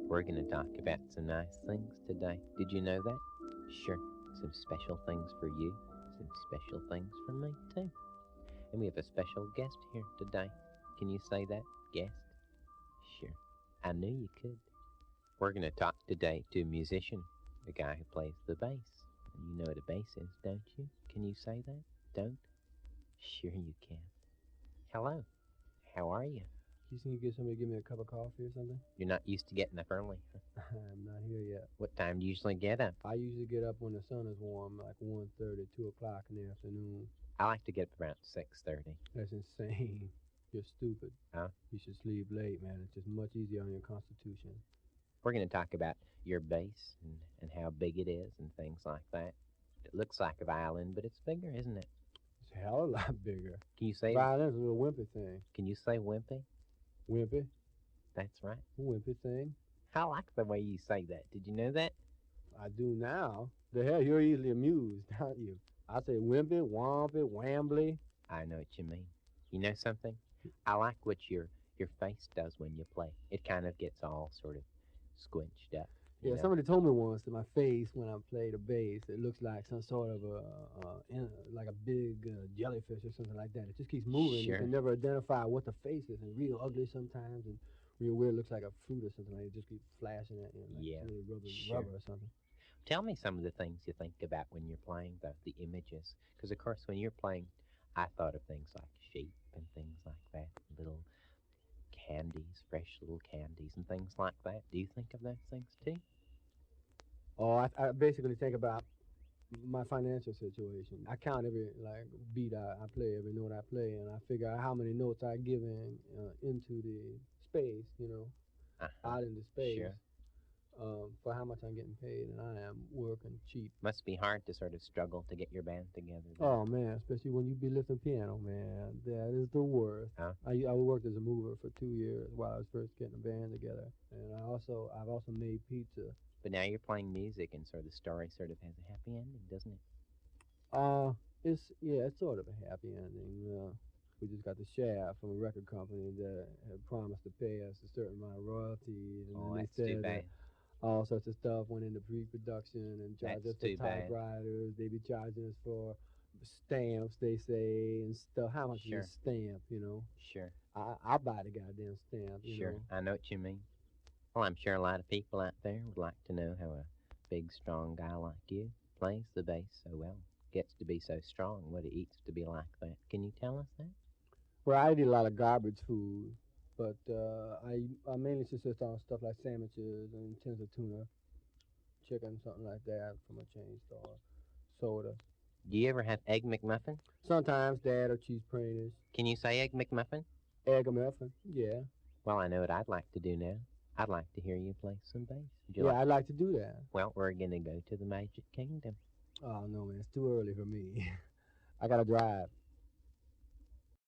We're going to talk about some nice things today. Did you know that? Sure, some special things for you, some special things for me too. And we have a special guest here today. Can you say that, guest? Sure, I knew you could. We're going to talk today to a musician, a guy who plays the bass. And you know what a bass is, don't you? Can you say that? Don't? Sure you can. Hello, how are you? You think you get somebody to give me a cup of coffee or something? You're not used to getting up early, huh? I'm not here yet. What time do you usually get up? I usually get up when the sun is warm, like 1:30, 2 o'clock in the afternoon. I like to get up around 6:30. That's insane. You're stupid. Huh? You should sleep late, man. It's just much easier on your constitution. We're going to talk about your bass and how big it is and things like that. It looks like a violin, but it's bigger, isn't it? It's a hell of a lot bigger. Can you say Violin's a little wimpy thing. Can you say wimpy? Wimpy? That's right. Wimpy thing. I like the way you say that. Did you know that? I do now. The hell, you're easily amused, aren't you? I say wimpy, wompy, wambly. I know what you mean. You know something? I like what your face does when you play. It kind of gets all sort of squinched up. Yeah, know? somebody told me once that my face, when I play the bass, it looks like some sort of like a big jellyfish or something like that. It just keeps moving. Sure. You can never identify what the face is, and real ugly sometimes, and real weird. Looks like a fruit or something. Like it just keeps flashing at you, like Yeah, really sure. rubber or something. Tell me some of the things you think about when you're playing, the images. Because, of course, when you're playing, I thought of things like sheep and things like that, little candies, fresh little candies and things like that. Do you think of those things too? Oh, I basically think about my financial situation. I count every beat I play, every note I play, and I figure out how many notes I give into the space, out into space. Sure. For how much I'm getting paid, and I am working cheap. Must be hard to sort of struggle to get your band together. Oh man, especially when you be lifting piano, man. That is the worst. Huh? I worked as a mover for 2 years while I was first getting a band together, and I've also made pizza. But now you're playing music, and sort of the story sort of has a happy ending, doesn't it? It's sort of a happy ending. We just got the shaft from a record company that had promised to pay us a certain amount of royalties, and Oh, then that's they too said bad. all sorts of stuff went into pre-production and charged That's us for too bad. typewriters. They be charging us for stamps, they say, and stuff. How much Sure. is a stamp, Sure. I'll buy the goddamn stamp, Sure. know. I know what you mean. Well, I'm sure a lot of people out there would like to know how a big, strong guy like you plays the bass so well, gets to be so strong, what it eats to be like that. Can you tell us that? Well, I eat a lot of garbage food, but I mainly consist on stuff like sandwiches and tins of tuna, chicken, something like that from a chain store, soda. Do you ever have Egg McMuffin? Sometimes that or cheese pralines. Can you say Egg McMuffin? Egg muffin, yeah. Well, I know what I'd like to do now. I'd like to hear you play some bass. Would you Yeah, like? I'd like to do that. Well, we're gonna go to the Magic Kingdom. Oh, no, man, it's too early for me. I gotta drive.